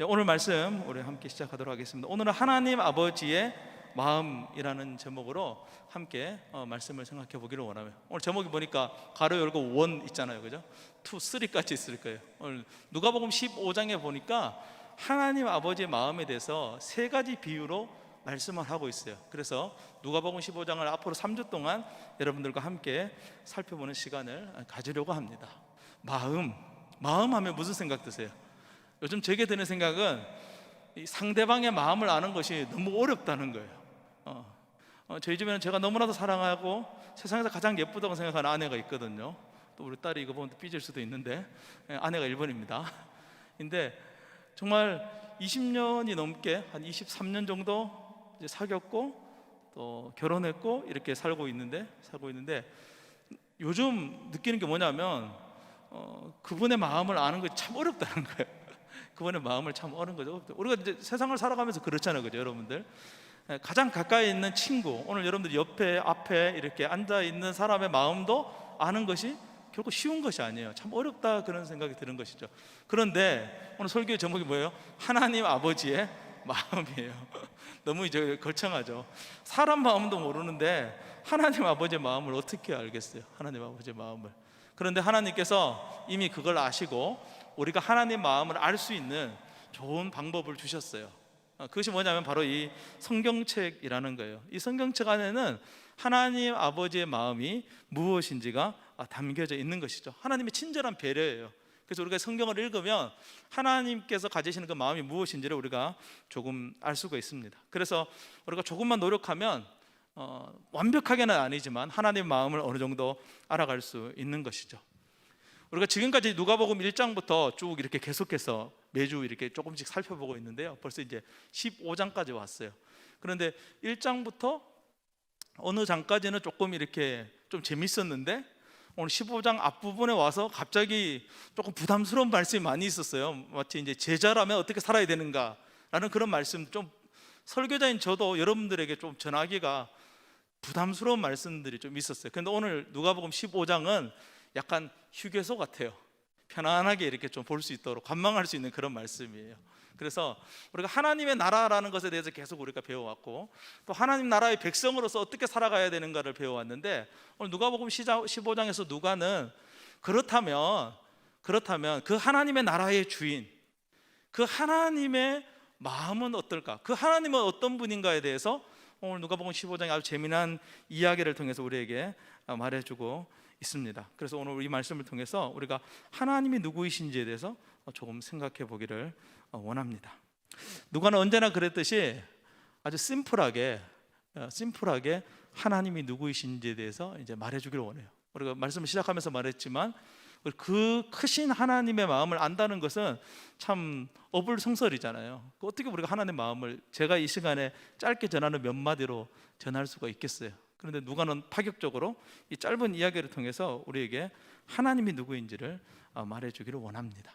오늘 말씀 우리 함께 시작하도록 하겠습니다. 오늘은 하나님 아버지의 마음이라는 제목으로 함께 말씀을 생각해 보기를 원하며, 오늘 제목이 보니까 가로 열고 원 있잖아요, 그죠? 2, 3까지 있을 거예요. 오늘 누가복음 15장에 보니까 하나님 아버지의 마음에 대해서 세 가지 비유로 말씀을 하고 있어요. 그래서 누가복음 15장을 앞으로 3주 동안 여러분들과 함께 살펴보는 시간을 가지려고 합니다. 마음 하면 무슨 생각 드세요? 요즘 제게 드는 생각은 이 상대방의 마음을 아는 것이 너무 어렵다는 거예요. 저희 집에는 제가 너무나도 사랑하고 세상에서 가장 예쁘다고 생각하는 아내가 있거든요. 또 우리 딸이 이거 보면 삐질 수도 있는데, 아내가 1번입니다. 근데 정말 20년이 넘게, 한 23년 정도 이제 사귀었고 또 결혼했고 이렇게 살고 있는데 요즘 느끼는 게 뭐냐면 그분의 마음을 아는 것이 참 어렵다는 거예요. 그분의 마음을 참 어려운 거죠. 우리가 이제 세상을 살아가면서 그렇잖아요, 그죠, 여러분들? 가장 가까이 있는 친구, 오늘 여러분들 옆에 앞에 이렇게 앉아 있는 사람의 마음도 아는 것이 결코 쉬운 것이 아니에요. 참 어렵다, 그런 생각이 드는 것이죠. 그런데 오늘 설교의 제목이 뭐예요? 하나님 아버지의 마음이에요. 너무 이제 걸창하죠. 사람 마음도 모르는데 하나님 아버지의 마음을 어떻게 알겠어요? 하나님 아버지의 마음을. 그런데 하나님께서 이미 그걸 아시고 우리가 하나님 마음을 알 수 있는 좋은 방법을 주셨어요. 그것이 뭐냐면 바로 이 성경책이라는 거예요. 이 성경책 안에는 하나님 아버지의 마음이 무엇인지가 담겨져 있는 것이죠. 하나님의 친절한 배려예요. 그래서 우리가 성경을 읽으면 하나님께서 가지시는 그 마음이 무엇인지를 우리가 조금 알 수가 있습니다. 그래서 우리가 조금만 노력하면 완벽하게는 아니지만 하나님의 마음을 어느 정도 알아갈 수 있는 것이죠. 우리가 지금까지 누가복음 1장부터 쭉 이렇게 계속해서 매주 이렇게 조금씩 살펴보고 있는데요, 벌써 이제 15장까지 왔어요. 그런데 1장부터 어느 장까지는 조금 이렇게 좀 재밌었는데 오늘 15장 앞부분에 와서 갑자기 조금 부담스러운 말씀이 많이 있었어요. 마치 이제 제자라면 어떻게 살아야 되는가라는 그런 말씀, 좀 설교자인 저도 여러분들에게 좀 전하기가 부담스러운 말씀들이 좀 있었어요. 그런데 오늘 누가복음 15장은 약간 휴게소 같아요. 편안하게 이렇게 좀 볼 수 있도록 관망할 수 있는 그런 말씀이에요. 그래서 우리가 하나님의 나라라는 것에 대해서 계속 우리가 배워왔고, 또 하나님 나라의 백성으로서 어떻게 살아가야 되는가를 배워왔는데, 오늘 누가복음 15장에서 누가는 그렇다면 그 하나님의 나라의 주인, 그 하나님의 마음은 어떨까, 그 하나님은 어떤 분인가에 대해서 오늘 누가복음 15장의 아주 재미난 이야기를 통해서 우리에게 말해주고 있습니다. 그래서 오늘 이 말씀을 통해서 우리가 하나님이 누구이신지에 대해서 조금 생각해 보기를 원합니다. 누가는 언제나 그랬듯이 아주 심플하게 하나님이 누구이신지에 대해서 이제 말해주기를 원해요. 우리가 말씀을 시작하면서 말했지만 그 크신 하나님의 마음을 안다는 것은 참 어불성설이잖아요. 어떻게 우리가 하나님의 마음을 제가 이 시간에 짧게 전하는 몇 마디로 전할 수가 있겠어요? 그런데 누가는 파격적으로 이 짧은 이야기를 통해서 우리에게 하나님이 누구인지를 말해주기를 원합니다.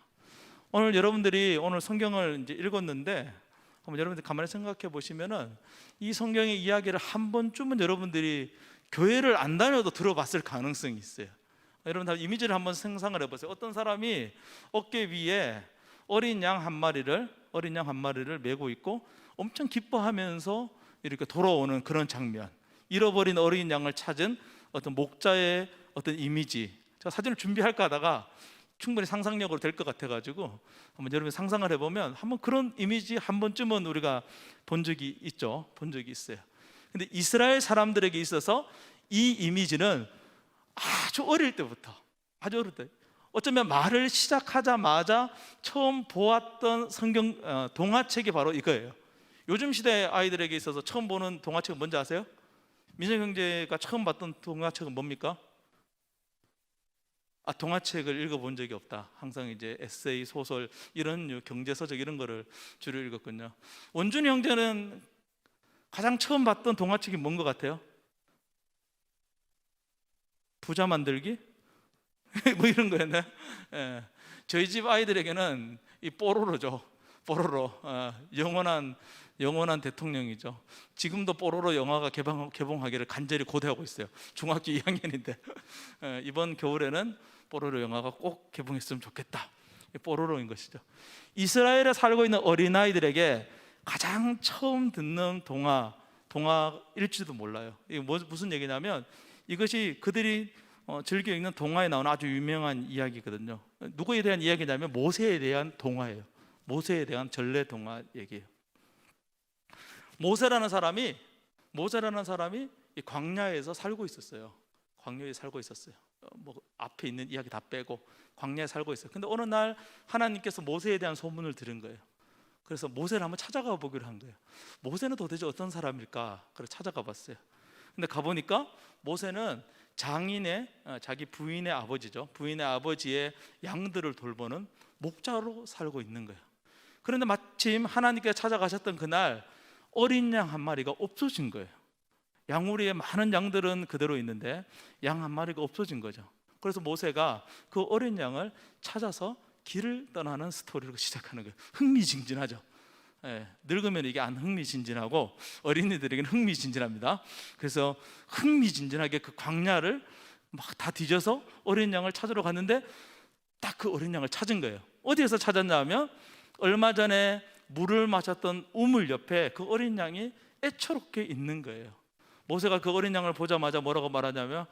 오늘 여러분들이 오늘 성경을 이제 읽었는데 한번 여러분들 가만히 생각해 보시면은 이 성경의 이야기를 한 번쯤은 여러분들이 교회를 안 다녀도 들어봤을 가능성이 있어요. 여러분 다 이미지를 한번 상상을 해보세요. 어떤 사람이 어깨 위에 어린 양 한 마리를 메고 있고 엄청 기뻐하면서 이렇게 돌아오는 그런 장면, 잃어버린 어린 양을 찾은 어떤 목자의 어떤 이미지, 제가 사진을 준비할까 하다가 충분히 상상력으로 될 것 같아가지고 한번 여러분 상상을 해보면 한번 그런 이미지 한 번쯤은 우리가 본 적이 있죠. 본 적이 있어요. 근데 이스라엘 사람들에게 있어서 이 이미지는 아주 어릴 때부터, 아주 어릴 때, 어쩌면 말을 시작하자마자 처음 보았던 성경 동화책이 바로 이거예요. 요즘 시대 아이들에게 있어서 처음 보는 동화책은 뭔지 아세요? 민정 형제가 처음 봤던 동화책은 뭡니까? 동화책을 읽어본 적이 없다. 항상 이제 에세이, 소설, 이런 경제서적 이런 거를 주로 읽었군요. 원준이 형제는 가장 처음 봤던 동화책이 뭔 것 같아요? 부자 만들기? 뭐 이런 거였나요? 예. 저희 집 아이들에게는 이 뽀로로죠. 뽀로로. 영원한 대통령이죠. 지금도 뽀로로 영화가 개봉하기를 간절히 고대하고 있어요. 중학교 2학년인데 이번 겨울에는 뽀로로 영화가 꼭 개봉했으면 좋겠다, 뽀로로인 것이죠. 이스라엘에 살고 있는 어린아이들에게 가장 처음 듣는 동화일지도 몰라요. 이게 무슨 얘기냐면 이것이 그들이 즐겨 읽는 동화에 나오는 아주 유명한 이야기거든요. 누구에 대한 이야기냐면 모세에 대한 동화예요. 모세에 대한 전래 동화 얘기예요. 모세라는 사람이 이 광야에서 살고 있었어요. 광야에 살고 있었어요. 뭐 앞에 있는 이야기 다 빼고 광야에 살고 있어요. 근데 어느 날 하나님께서 모세에 대한 소문을 들은 거예요. 그래서 모세를 한번 찾아가 보기로 한 거예요. 모세는 도대체 어떤 사람일까? 그래서 찾아가 봤어요. 근데 가보니까 모세는 장인의 자기 부인의 아버지죠. 부인의 아버지의 양들을 돌보는 목자로 살고 있는 거예요. 그런데 마침 하나님께서 찾아가셨던 그날 어린 양 한 마리가 없어진 거예요. 양우리에 많은 양들은 그대로 있는데 양 한 마리가 없어진 거죠. 그래서 모세가 그 어린 양을 찾아서 길을 떠나는 스토리로 시작하는 거예요. 흥미진진하죠. 늙으면 이게 안 흥미진진하고 어린이들에게는 흥미진진합니다. 그래서 흥미진진하게 그 광야를 막 다 뒤져서 어린 양을 찾으러 갔는데 딱 그 어린 양을 찾은 거예요. 어디에서 찾았냐 하면 얼마 전에 물을 마셨던 우물 옆에 그 어린 양이 애처롭게 있는 거예요. 모세가 그 어린 양을 보자마자 뭐라고 말하냐면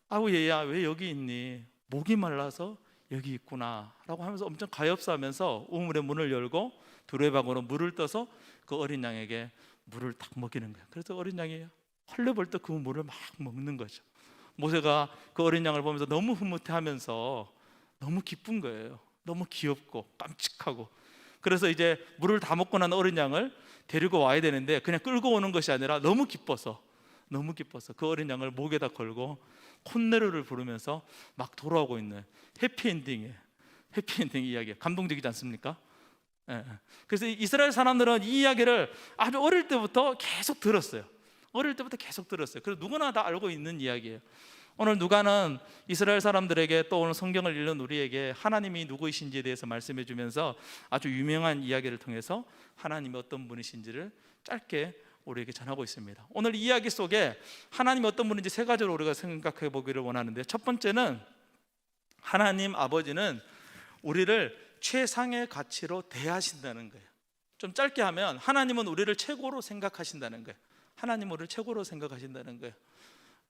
아우 얘야 왜 여기 있니? 목이 말라서 여기 있구나 라고 하면서 엄청 가엾어하면서 우물의 문을 열고 두레박으로 물을 떠서 그 어린 양에게 물을 딱 먹이는 거예요. 그래서 어린 양이 헐레벌떡 그 물을 막 먹는 거죠. 모세가 그 어린 양을 보면서 너무 흐뭇해하면서 너무 기쁜 거예요. 너무 귀엽고 깜찍하고. 그래서 이제 물을 다 먹고 난 어린 양을 데리고 와야 되는데 그냥 끌고 오는 것이 아니라 너무 기뻐서 그 어린 양을 목에다 걸고 콧노래를 부르면서 막 돌아오고 있는 해피엔딩 이야기. 감동적이지 않습니까? 그래서 이스라엘 사람들은 이 이야기를 아주 어릴 때부터 계속 들었어요. 그래서 누구나 다 알고 있는 이야기예요. 오늘 누가는 이스라엘 사람들에게 또 오늘 성경을 읽는 우리에게 하나님이 누구이신지에 대해서 말씀해 주면서 아주 유명한 이야기를 통해서 하나님이 어떤 분이신지를 짧게 우리에게 전하고 있습니다. 오늘 이 이야기 속에 하나님이 어떤 분인지 세 가지로 우리가 생각해 보기를 원하는데, 첫 번째는 하나님 아버지는 우리를 최상의 가치로 대하신다는 거예요. 좀 짧게 하면 하나님은 우리를 최고로 생각하신다는 거예요.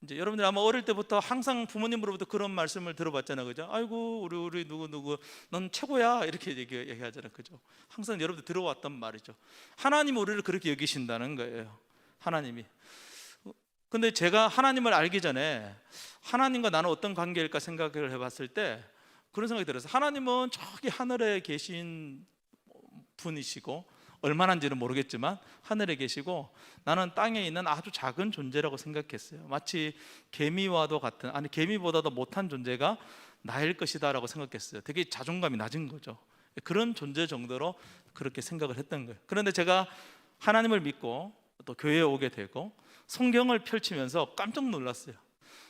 이제 여러분들 아마 어릴 때부터 항상 부모님으로부터 그런 말씀을 들어봤잖아요, 그죠? 아이고 우리 누구 넌 최고야 이렇게 얘기하잖아요, 그죠? 항상 여러분들 들어왔던 말이죠. 하나님이 우리를 그렇게 여기신다는 거예요. 하나님이. 근데 제가 하나님을 알기 전에 하나님과 나는 어떤 관계일까 생각을 해봤을 때 그런 생각이 들었어요. 하나님은 저기 하늘에 계신 분이시고 얼마나인지는 모르겠지만 하늘에 계시고 나는 땅에 있는 아주 작은 존재라고 생각했어요. 마치 개미와도 같은, 아니 개미보다도 못한 존재가 나일 것이다 라고 생각했어요. 되게 자존감이 낮은 거죠. 그런 존재 정도로 그렇게 생각을 했던 거예요. 그런데 제가 하나님을 믿고 또 교회에 오게 되고 성경을 펼치면서 깜짝 놀랐어요.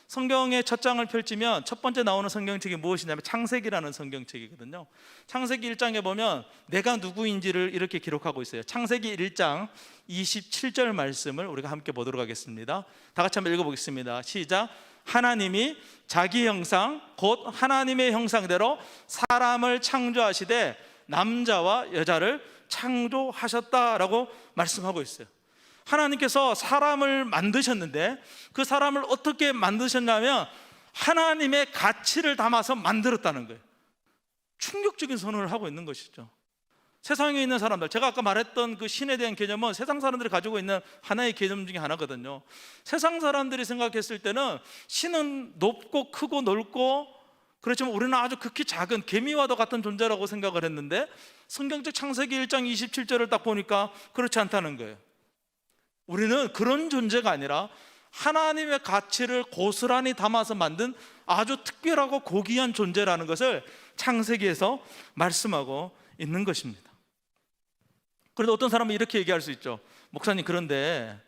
성경의 첫 장을 펼치면 첫 번째 나오는 성경책이 무엇이냐면 창세기라는 성경책이거든요. 창세기 1장에 보면 내가 누구인지를 이렇게 기록하고 있어요. 창세기 1장 27절 말씀을 우리가 함께 보도록 하겠습니다. 다 같이 한번 읽어보겠습니다. 시작. 하나님이 자기 형상 곧 하나님의 형상대로 사람을 창조하시되 남자와 여자를 창조하셨다라고 말씀하고 있어요. 하나님께서 사람을 만드셨는데 그 사람을 어떻게 만드셨냐면 하나님의 가치를 담아서 만들었다는 거예요. 충격적인 선언을 하고 있는 것이죠. 세상에 있는 사람들, 제가 아까 말했던 그 신에 대한 개념은 세상 사람들이 가지고 있는 하나의 개념 중에 하나거든요. 세상 사람들이 생각했을 때는 신은 높고 크고 넓고 그렇지만 우리는 아주 극히 작은 개미와도 같은 존재라고 생각을 했는데 성경적 창세기 1장 27절을 딱 보니까 그렇지 않다는 거예요. 우리는 그런 존재가 아니라 하나님의 가치를 고스란히 담아서 만든 아주 특별하고 고귀한 존재라는 것을 창세기에서 말씀하고 있는 것입니다. 그런데 어떤 사람은 이렇게 얘기할 수 있죠. 목사님, 그런데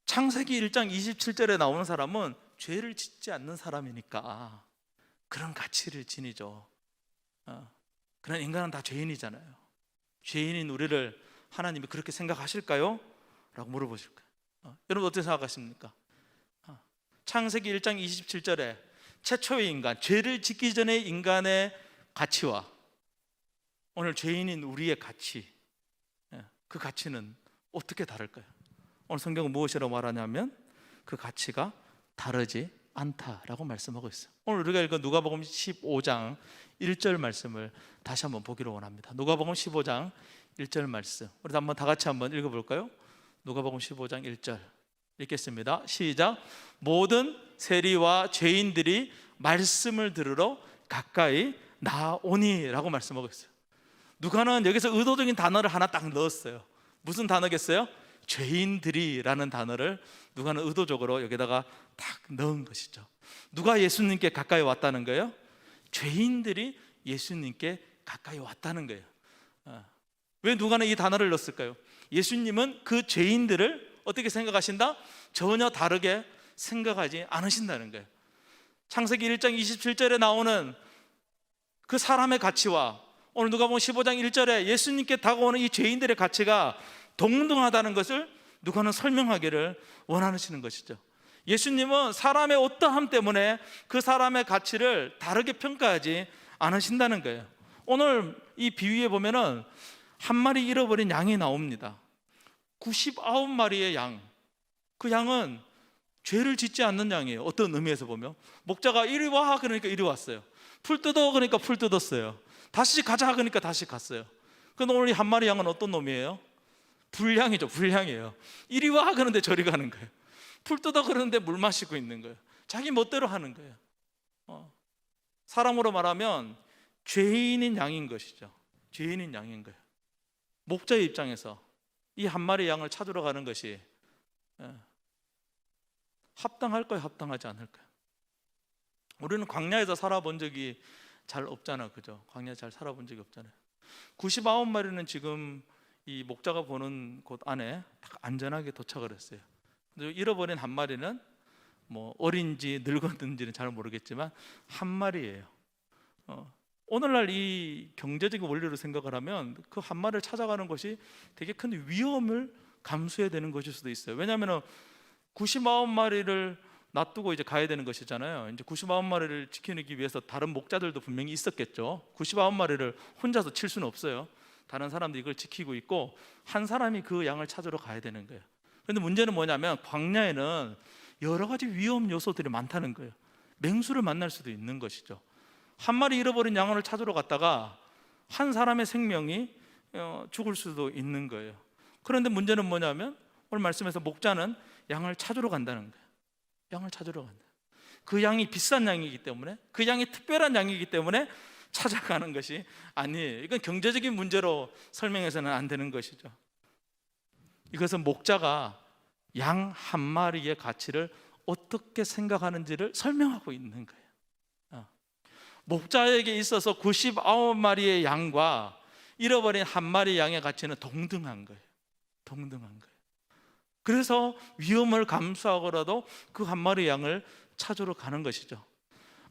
창세기 1장 27절에 나오는 사람은 죄를 짓지 않는 사람이니까 그런 가치를 지니죠. 그런 인간은 다 죄인이잖아요. 죄인인 우리를 하나님이 그렇게 생각하실까요? 라고 물어보실 거예요. 여러분 어떻게 생각하십니까? 창세기 1장 27절에 최초의 인간, 죄를 짓기 전의 인간의 가치와 오늘 죄인인 우리의 가치, 그 가치는 어떻게 다를까요? 오늘 성경은 무엇이라고 말하냐면 그 가치가 다르지 않다라고 말씀하고 있어요. 오늘 우리가 읽은 누가복음 15장 1절 말씀을 다시 한번 보기를 원합니다. 누가복음 15장 1절 말씀, 우리 한번 다 같이 한번 읽어볼까요? 누가복음 15장 1절 읽겠습니다. 시작. 모든 세리와 죄인들이 말씀을 들으러 가까이 나오니라고 말씀하고 있어요. 누가는 여기서 의도적인 단어를 하나 딱 넣었어요. 무슨 단어겠어요? 죄인들이라는 단어를 누가는 의도적으로 여기다가 딱 넣은 것이죠. 누가 예수님께 가까이 왔다는 거예요? 죄인들이 예수님께 가까이 왔다는 거예요. 왜 누가는 이 단어를 넣었을까요? 예수님은 그 죄인들을 어떻게 생각하신다? 전혀 다르게 생각하지 않으신다는 거예요. 창세기 1장 27절에 나오는 그 사람의 가치와 오늘 누가복음 15장 1절에 예수님께 다가오는 이 죄인들의 가치가 동등하다는 것을 누가는 설명하기를 원하시는 것이죠. 예수님은 사람의 어떠함 때문에 그 사람의 가치를 다르게 평가하지 않으신다는 거예요. 오늘 이 비유에 보면은 한 마리 잃어버린 양이 나옵니다. 99마리의 양, 그 양은 죄를 짓지 않는 양이에요. 어떤 의미에서 보면 목자가 이리 와 그러니까 이리 왔어요. 풀 뜯어 그러니까 풀 뜯었어요. 다시 가자 그러니까 다시 갔어요. 그런데 오늘 이 한 마리 양은 어떤 놈이에요? 불량이죠. 불량이에요. 이리 와 그러는데 저리 가는 거예요. 풀 뜯어 그러는데 물 마시고 있는 거예요. 자기 멋대로 하는 거예요. 사람으로 말하면 죄인인 양인 것이죠. 죄인인 양인 거예요. 목자의 입장에서 이 한 마리 양을 찾으러 가는 것이 합당할까요? 합당하지 않을까요? 우리는 광야에서 살아본 적이 잘 없잖아, 그죠? 광야에 잘 살아본 적이 없잖아요. 99마리는 지금 이 목자가 보는 곳 안에 안전하게 도착을 했어요. 잃어버린 한 마리는 뭐 어린지 늙었는지는 잘 모르겠지만 한 마리예요. 오늘날 이 경제적인 원리로 생각을 하면 그 한 마리를 찾아가는 것이 되게 큰 위험을 감수해야 되는 것일 수도 있어요. 왜냐하면 99마리를 놔두고 이제 가야 되는 것이잖아요. 이제 99마리를 지키기 위해서 다른 목자들도 분명히 있었겠죠. 99마리를 혼자서 칠 수는 없어요. 다른 사람들이 이걸 지키고 있고 한 사람이 그 양을 찾으러 가야 되는 거예요. 그런데 문제는 뭐냐면 광야에는 여러 가지 위험 요소들이 많다는 거예요. 맹수를 만날 수도 있는 것이죠. 한 마리 잃어버린 양을 찾으러 갔다가 한 사람의 생명이 죽을 수도 있는 거예요. 그런데 문제는 뭐냐면 오늘 말씀에서 목자는 양을 찾으러 간다는 거예요. 양을 찾으러 간다. 그 양이 비싼 양이기 때문에, 그 양이 특별한 양이기 때문에 찾아가는 것이 아니에요. 이건 경제적인 문제로 설명해서는 안 되는 것이죠. 이것은 목자가 양 한 마리의 가치를 어떻게 생각하는지를 설명하고 있는 거예요. 목자에게 있어서 99마리의 양과 잃어버린 한 마리 양의 가치는 동등한 거예요. 동등한 거예요. 그래서 위험을 감수하고라도 그 한 마리 양을 찾으러 가는 것이죠.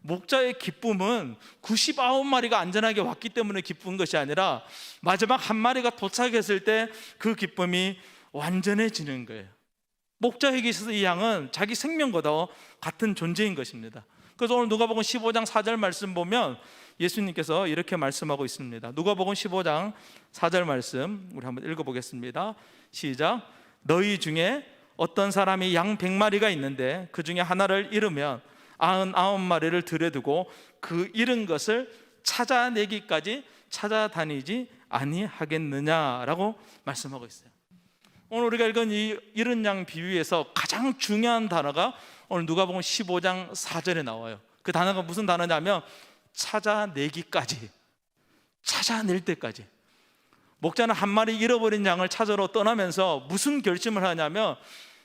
목자의 기쁨은 99마리가 안전하게 왔기 때문에 기쁜 것이 아니라 마지막 한 마리가 도착했을 때 그 기쁨이 완전해지는 거예요. 목자에게 있어서 이 양은 자기 생명과 같은 존재인 것입니다. 그래서 오늘 누가복음 15장 4절 말씀 보면 예수님께서 이렇게 말씀하고 있습니다. 누가복음 15장 4절 말씀 우리 한번 읽어보겠습니다. 시작. 너희 중에 어떤 사람이 양 100마리가 있는데 그 중에 하나를 잃으면 99마리를 들여두고 그 잃은 것을 찾아내기까지 찾아다니지 아니하겠느냐라고 말씀하고 있어요. 오늘 우리가 읽은 이 잃은 양 비유에서 가장 중요한 단어가 오늘 누가복음 15장 4절에 나와요. 그 단어가 무슨 단어냐면 찾아내기까지, 찾아낼 때까지. 목자는 한 마리 잃어버린 양을 찾으러 떠나면서 무슨 결심을 하냐면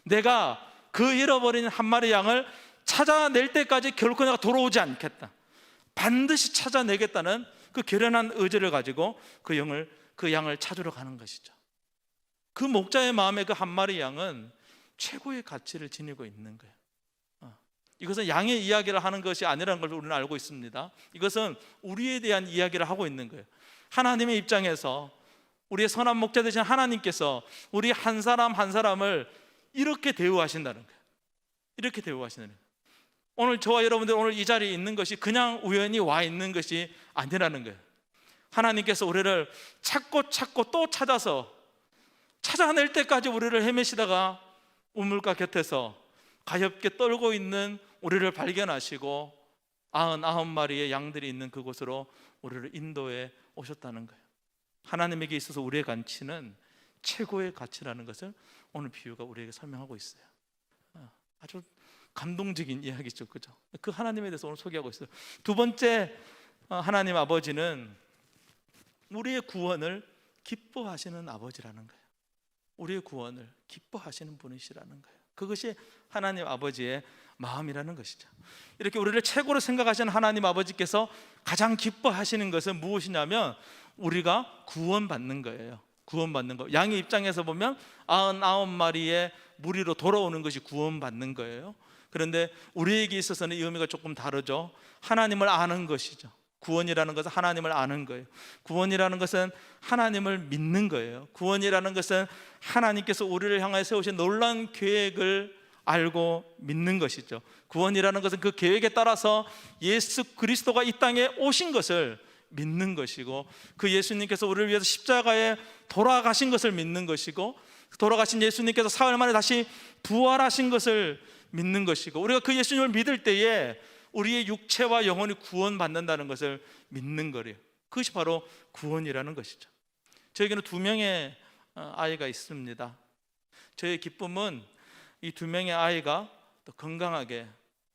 내가 그 잃어버린 한 마리 양을 찾아낼 때까지 결코 내가 돌아오지 않겠다, 반드시 찾아내겠다는 그 결연한 의지를 가지고 그 양을 찾으러 가는 것이죠. 그 목자의 마음에 그 한 마리 양은 최고의 가치를 지니고 있는 거예요. 이것은 양의 이야기를 하는 것이 아니라는 걸 우리는 알고 있습니다. 이것은 우리에 대한 이야기를 하고 있는 거예요. 하나님의 입장에서 우리의 선한 목자 되신 하나님께서 우리 한 사람 한 사람을 이렇게 대우하신다는 거예요. 이렇게 대우하시는 거예요. 오늘 저와 여러분들 오늘 이 자리에 있는 것이 그냥 우연히 와 있는 것이 아니라는 거예요. 하나님께서 우리를 찾고 찾고 또 찾아서 찾아낼 때까지 우리를 헤매시다가 우물가 곁에서 가엾게 떨고 있는 우리를 발견하시고 99마리의 양들이 있는 그곳으로 우리를 인도해 오셨다는 거예요. 하나님에게 있어서 우리의 가치는 최고의 가치라는 것을 오늘 비유가 우리에게 설명하고 있어요. 아주 감동적인 이야기죠, 그죠? 그 하나님에 대해서 오늘 소개하고 있어요. 두 번째, 하나님 아버지는 우리의 구원을 기뻐하시는 아버지라는 거예요. 우리의 구원을 기뻐하시는 분이시라는 거예요. 그것이 하나님 아버지의 마음이라는 것이죠. 이렇게 우리를 최고로 생각하시는 하나님 아버지께서 가장 기뻐하시는 것은 무엇이냐면 우리가 구원받는 거예요. 구원받는 거. 양의 입장에서 보면 99마리의 무리로 돌아오는 것이 구원받는 거예요. 그런데 우리에게 있어서는 이 의미가 조금 다르죠. 하나님을 아는 것이죠. 구원이라는 것은 하나님을 아는 거예요. 구원이라는 것은 하나님을 믿는 거예요. 구원이라는 것은 하나님께서 우리를 향하여 세우신 놀라운 계획을 알고 믿는 것이죠. 구원이라는 것은 그 계획에 따라서 예수 그리스도가 이 땅에 오신 것을 믿는 것이고, 그 예수님께서 우리를 위해서 십자가에 돌아가신 것을 믿는 것이고, 돌아가신 예수님께서 사흘 만에 다시 부활하신 것을 믿는 것이고, 우리가 그 예수님을 믿을 때에 우리의 육체와 영혼이 구원받는다는 것을 믿는 거예요. 그것이 바로 구원이라는 것이죠. 저에게는 2명의 아이가 있습니다. 저의 기쁨은 이 2명의 아이가 또 건강하게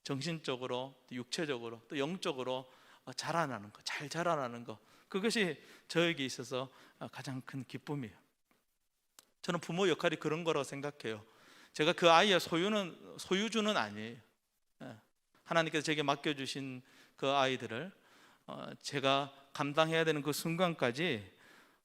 정신적으로, 또 육체적으로, 또 영적으로 자라나는 것, 잘 자라나는 것, 그것이 저에게 있어서 가장 큰 기쁨이에요. 저는 부모 역할이 그런 거라고 생각해요. 제가 그 아이의 소유주는 아니에요. 하나님께서 제게 맡겨주신 그 아이들을 제가 감당해야 되는 그 순간까지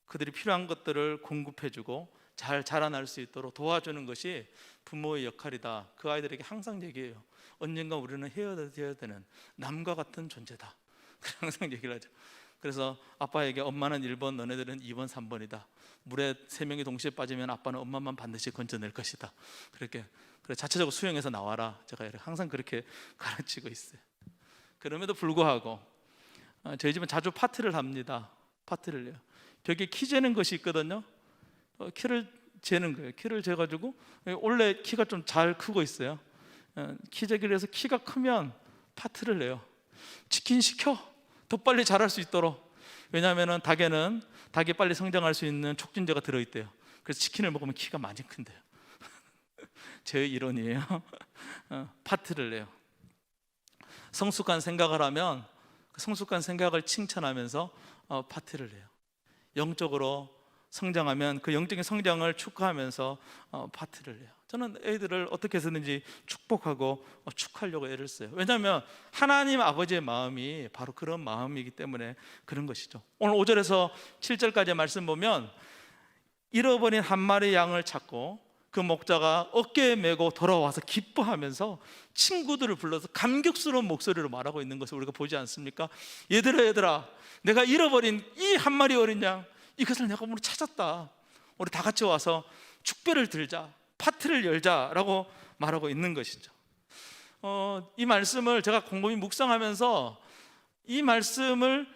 그들이 필요한 것들을 공급해주고 잘 자라날 수 있도록 도와주는 것이 부모의 역할이다. 그 아이들에게 항상 얘기해요. 언젠가 우리는 헤어져야 되는 남과 같은 존재다. 항상 얘기를 하죠. 그래서 아빠에게 엄마는 1번, 너네들은 2번, 3번이다. 물에 3명이 동시에 빠지면 아빠는 엄마만 반드시 건져낼 것이다. 그렇게 그래, 자체적으로 수영해서 나와라. 제가 항상 그렇게 가르치고 있어요. 그럼에도 불구하고 저희 집은 자주 파티를 합니다. 파티를 해요. 벽에 키 재는 것이 있거든요. 키를 재는 거예요. 키를 재가지고 원래 키가 좀 잘 크고 있어요. 키 재기를 해서 키가 크면 파티를 내요. 치킨 시켜, 더 빨리 자랄 수 있도록. 왜냐하면 닭이 빨리 성장할 수 있는 촉진제가 들어있대요. 그래서 치킨을 먹으면 키가 많이 큰대요. 제 이론이에요. 파티를 내요. 성숙한 생각을 하면 그 성숙한 생각을 칭찬하면서 파티를 내요. 영적으로 성장하면 그 영적인 성장을 축하하면서 파티를 해요. 저는 애들을 어떻게 해서든지 축복하고 축하하려고 애를 써요. 왜냐하면 하나님 아버지의 마음이 바로 그런 마음이기 때문에 그런 것이죠. 오늘 5절에서 7절까지의 말씀 보면 잃어버린 한 마리 양을 찾고 그 목자가 어깨에 메고 돌아와서 기뻐하면서 친구들을 불러서 감격스러운 목소리로 말하고 있는 것을 우리가 보지 않습니까? 얘들아 내가 잃어버린 이 한 마리 어린 양, 이것을 내가 오늘 찾았다. 우리 다 같이 와서 축배를 들자, 파티를 열자라고 말하고 있는 것이죠. 이 말씀을 제가 곰곰이 묵상하면서 이 말씀을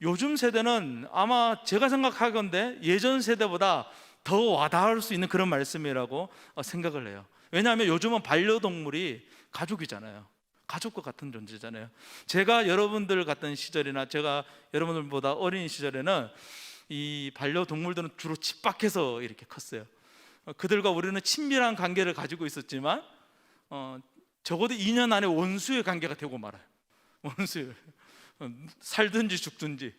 요즘 세대는 아마 제가 생각하건대 예전 세대보다 더 와닿을 수 있는 그런 말씀이라고 생각을 해요. 왜냐하면 요즘은 반려동물이 가족이잖아요. 가족과 같은 존재잖아요. 제가 여러분들 같은 시절이나 제가 여러분들보다 어린 시절에는 이 반려동물들은 주로 집 밖에서 이렇게 컸어요. 그들과 우리는 친밀한 관계를 가지고 있었지만 적어도 2년 안에 원수의 관계가 되고 말아요. 원수의 살든지 죽든지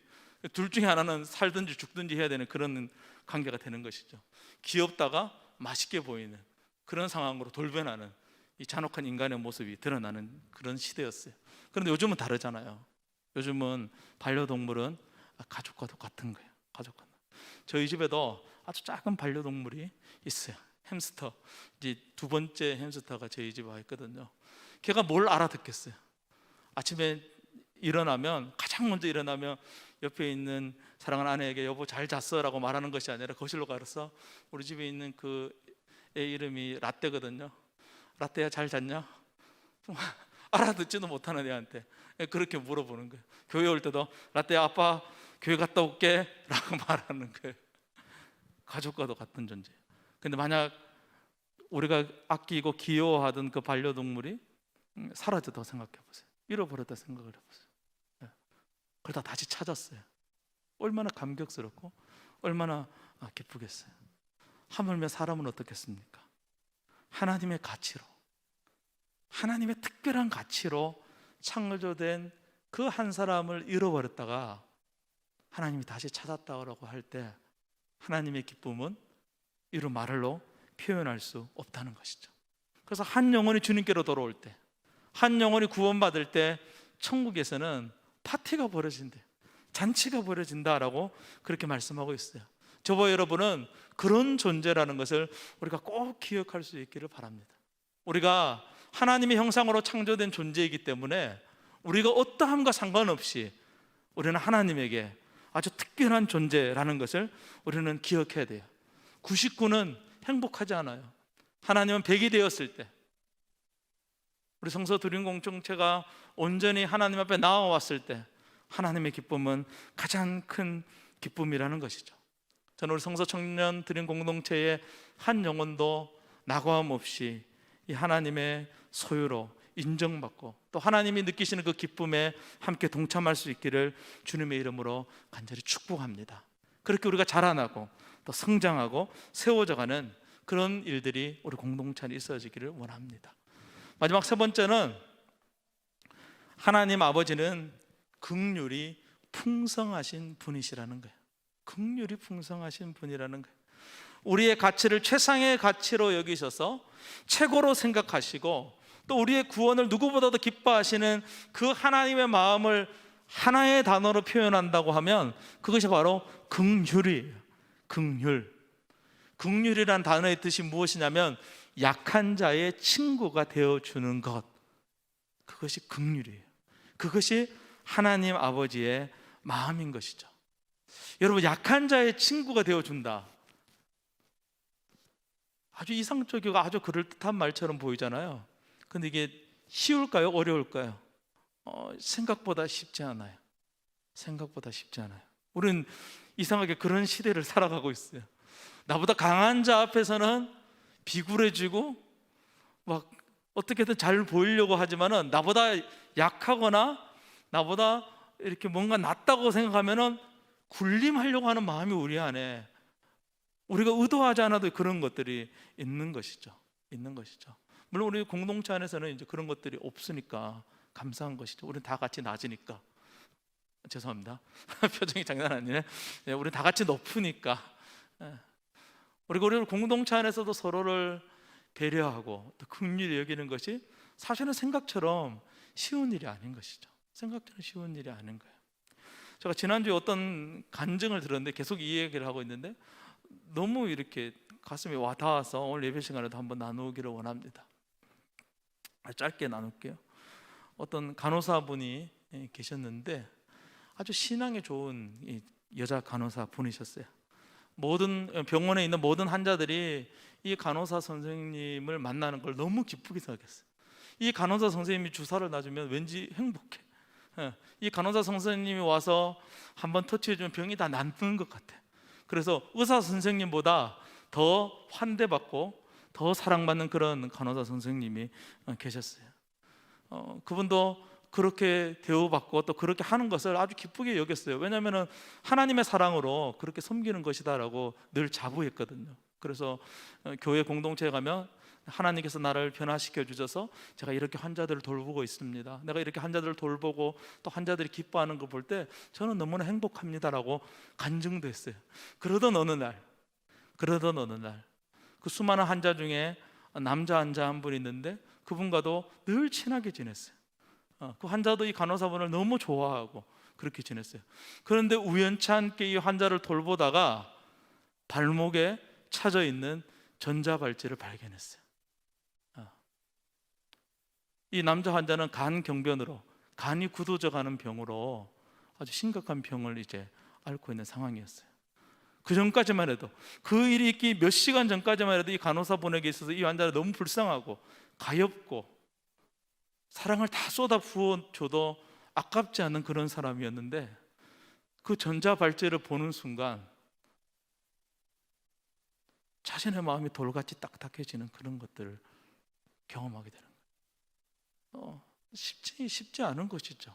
둘 중에 하나는 살든지 죽든지 해야 되는 그런 관계가 되는 것이죠. 귀엽다가 맛있게 보이는 그런 상황으로 돌변하는 이 잔혹한 인간의 모습이 드러나는 그런 시대였어요. 그런데 요즘은 다르잖아요. 요즘은 반려동물은 가족과도 같은 거예요. 가족과. 저희 집에도 아주 작은 반려동물이 있어요. 햄스터. 이제 2번째 햄스터가 저희 집에 와 있거든요. 걔가 뭘 알아듣겠어요. 아침에 가장 먼저 일어나면 옆에 있는 사랑하는 아내에게 여보 잘 잤어? 라고 말하는 것이 아니라 거실로 가서 우리 집에 있는 그 애 이름이 라떼거든요. 라떼야 잘 잤냐? 알아듣지도 못하는 애한테 그렇게 물어보는 거예요. 교회 올 때도 라떼야 아빠 교회 갔다 올게 라고 말하는 거예요. 가족과도 같은 존재예요. 근데 만약 우리가 아끼고 귀여워하던 그 반려동물이 사라졌다고 생각해 보세요. 잃어버렸다 생각을 해보세요. 그러다 다시 찾았어요. 얼마나 감격스럽고 얼마나 기쁘겠어요. 하물며 사람은 어떻겠습니까? 하나님의 가치로, 하나님의 특별한 가치로 창조된 그 한 사람을 잃어버렸다가 하나님이 다시 찾았다고 할 때 하나님의 기쁨은 이루 말로 표현할 수 없다는 것이죠. 그래서 한 영혼이 주님께로 돌아올 때, 한 영혼이 구원받을 때 천국에서는 파티가 벌어진대요. 잔치가 벌어진다라고 그렇게 말씀하고 있어요. 저와 여러분은 그런 존재라는 것을 우리가 꼭 기억할 수 있기를 바랍니다. 우리가 하나님의 형상으로 창조된 존재이기 때문에 우리가 어떠함과 상관없이 우리는 하나님에게 아주 특별한 존재라는 것을 우리는 기억해야 돼요. 99는 행복하지 않아요. 하나님은 100이 되었을 때, 우리 성서 드림 공동체가 온전히 하나님 앞에 나와왔을 때 하나님의 기쁨은 가장 큰 기쁨이라는 것이죠. 저는 우리 성서 청년 드림 공동체의 한 영혼도 낙오함 없이 이 하나님의 소유로 인정받고 또 하나님이 느끼시는 그 기쁨에 함께 동참할 수 있기를 주님의 이름으로 간절히 축복합니다. 그렇게 우리가 자라나고 또 성장하고 세워져가는 그런 일들이 우리 공동체 안에 있어지기를 원합니다. 마지막 세 번째는 하나님 아버지는 긍휼이 풍성하신 분이시라는 거예요. 긍휼이 풍성하신 분이라는 거예요. 우리의 가치를 최상의 가치로 여기셔서 최고로 생각하시고 또 우리의 구원을 누구보다도 기뻐하시는 그 하나님의 마음을 하나의 단어로 표현한다고 하면 그것이 바로 긍휼이에요. 긍휼. 긍휼이란 단어의 뜻이 무엇이냐면 약한 자의 친구가 되어주는 것, 그것이 긍휼이에요. 그것이 하나님 아버지의 마음인 것이죠. 여러분, 약한 자의 친구가 되어준다, 아주 이상적이고 아주 그럴듯한 말처럼 보이잖아요. 근데 이게 쉬울까요? 어려울까요? 생각보다 쉽지 않아요. 생각보다 쉽지 않아요. 우리는 이상하게 그런 시대를 살아가고 있어요. 나보다 강한 자 앞에서는 비굴해지고 막 어떻게든 잘 보이려고 하지만은 나보다 약하거나 나보다 이렇게 뭔가 낫다고 생각하면은 군림하려고 하는 마음이 우리 안에, 우리가 의도하지 않아도 그런 것들이 있는 것이죠. 있는 것이죠. 물론 우리 공동체 안에서는 이제 그런 것들이 없으니까 감사한 것이죠. 우리는 다 같이 낮으니까. 죄송합니다. 표정이 장난 아니네. 우리 다 같이 높으니까. 우리 공동체 안에서도 서로를 배려하고 또 긍휼히 여기는 것이 사실은 생각처럼 쉬운 일이 아닌 것이죠. 생각처럼 쉬운 일이 아닌 거예요. 제가 지난주에 어떤 간증을 들었는데 계속 이 얘기를 하고 있는데 너무 이렇게 가슴에 와닿아서 오늘 예배 시간에도 한번 나누기를 원합니다. 짧게 나눌게요. 어떤 간호사분이 계셨는데 아주 신앙이 좋은 여자 간호사 분이셨어요. 모든 병원에 있는 모든 환자들이 이 간호사 선생님을 만나는 걸 너무 기쁘게 생각했어요. 이 간호사 선생님이 주사를 놔주면 왠지 행복해. 이 간호사 선생님이 와서 한번 터치해주면 병이 다 낫는 것 같아. 그래서 의사 선생님보다 더 환대받고 더 사랑받는 그런 간호사 선생님이 계셨어요. 그분도 그렇게 대우받고 또 그렇게 하는 것을 아주 기쁘게 여겼어요. 왜냐하면 하나님의 사랑으로 그렇게 섬기는 것이다라고 늘 자부했거든요. 그래서 교회 공동체에 가면 하나님께서 나를 변화시켜 주셔서 제가 이렇게 환자들을 돌보고 있습니다. 내가 이렇게 환자들을 돌보고 또 환자들이 기뻐하는 걸 볼 때 저는 너무나 행복합니다라고 간증도 했어요. 그러던 어느 날 그 수많은 환자 중에 남자 환자 한 분 있는데 그분과도 늘 친하게 지냈어요. 그 환자도 이 간호사분을 너무 좋아하고 그렇게 지냈어요. 그런데 우연찮게 이 환자를 돌보다가 발목에 차져 있는 전자발찌를 발견했어요. 이 남자 환자는 간 경변으로, 간이 굳어져 가는 병으로 아주 심각한 병을 이제 앓고 있는 상황이었어요. 그 전까지만 해도, 그 일이 있기 몇 시간 전까지만 해도 이 간호사분에게 있어서 이 환자를 너무 불쌍하고 가엾고 사랑을 다 쏟아 부어줘도 아깝지 않은 그런 사람이었는데 그 전자발찌를 보는 순간 자신의 마음이 돌같이 딱딱해지는 그런 것들을 경험하게 되는 거예요. 쉽지 않은 것이죠.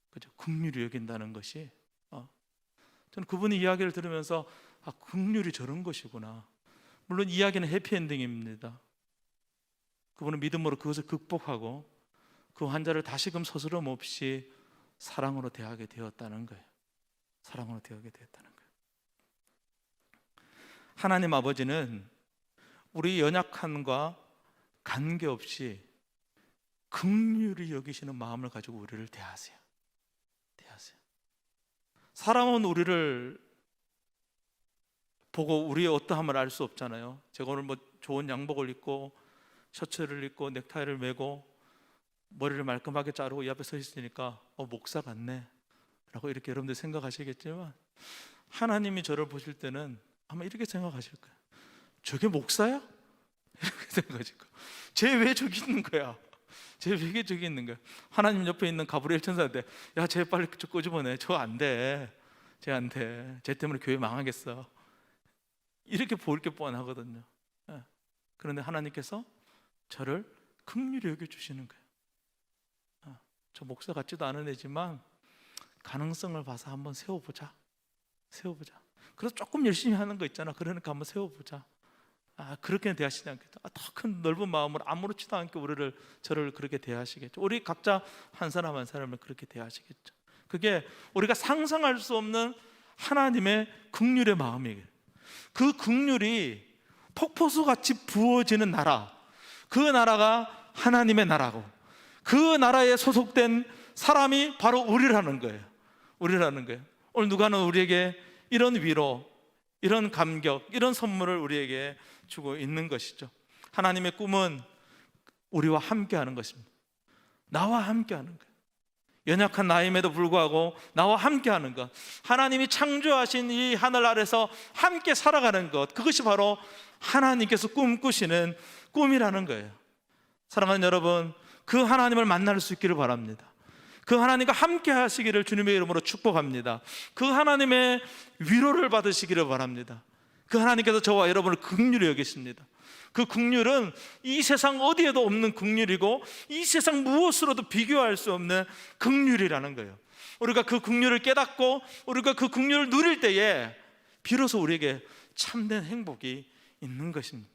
그죠? 긍휼히 여긴다는 것이. 저는 그분의 이야기를 들으면서 긍휼이 저런 것이구나. 물론 이야기는 해피엔딩입니다. 그분은 믿음으로 그것을 극복하고 그 환자를 다시금 서스럼 없이 사랑으로 대하게 되었다는 거예요. 사랑으로 대하게 되었다는 거예요. 하나님 아버지는 우리 연약함과 관계없이 긍휼히 여기시는 마음을 가지고 우리를 대하세요. 사람은 우리를 보고 우리의 어떠함을 알 수 없잖아요. 제가 오늘 뭐 좋은 양복을 입고 셔츠를 입고 넥타이를 매고 머리를 말끔하게 자르고 이 앞에 서 있으니까 목사 같네 라고 이렇게 여러분들 생각하시겠지만, 하나님이 저를 보실 때는 아마 이렇게 생각하실 거예요. 저게 목사야? 이렇게 생각하실 거예요. 쟤 왜 저기 있는 거야? 쟤 왜 저기 있는 거야? 하나님 옆에 있는 가브리엘 천사한테 야, 쟤 빨리 저 끄집어내. 저 안 돼. 쟤 안 돼. 쟤 때문에 교회 망하겠어. 이렇게 볼 게 뻔하거든요. 그런데 하나님께서 저를 긍휼히 여겨주시는 거예요. 저 목사 같지도 않은 애지만 가능성을 봐서 한번 세워보자. 그래서 조금 열심히 하는 거 있잖아. 그러니까 한번 세워보자. 그렇게 대하시지 않겠죠. 더 큰 넓은 마음으로 아무렇지도 않게 저를 그렇게 대하시겠죠. 우리 각자 한 사람 한 사람을 그렇게 대하시겠죠. 그게 우리가 상상할 수 없는 하나님의 긍휼의 마음이에요. 그 긍휼이 폭포수같이 부어지는 나라, 그 나라가 하나님의 나라고, 그 나라에 소속된 사람이 바로 우리라는 거예요. 오늘 누가는 우리에게 이런 위로, 이런 감격, 이런 선물을 우리에게 주고 있는 것이죠. 하나님의 꿈은 우리와 함께 하는 것입니다. 나와 함께 하는 거예요. 연약한 나임에도 불구하고 나와 함께 하는 것, 하나님이 창조하신 이 하늘 아래서 함께 살아가는 것, 그것이 바로 하나님께서 꿈꾸시는 꿈이라는 거예요. 사랑하는 여러분, 그 하나님을 만날 수 있기를 바랍니다. 그 하나님과 함께 하시기를 주님의 이름으로 축복합니다. 그 하나님의 위로를 받으시기를 바랍니다. 그 하나님께서 저와 여러분을 긍휼히 여기십니다. 그 긍휼은 이 세상 어디에도 없는 긍휼이고 이 세상 무엇으로도 비교할 수 없는 긍휼이라는 거예요. 우리가 그 긍휼을 깨닫고 우리가 그 긍휼을 누릴 때에 비로소 우리에게 참된 행복이 있는 것입니다.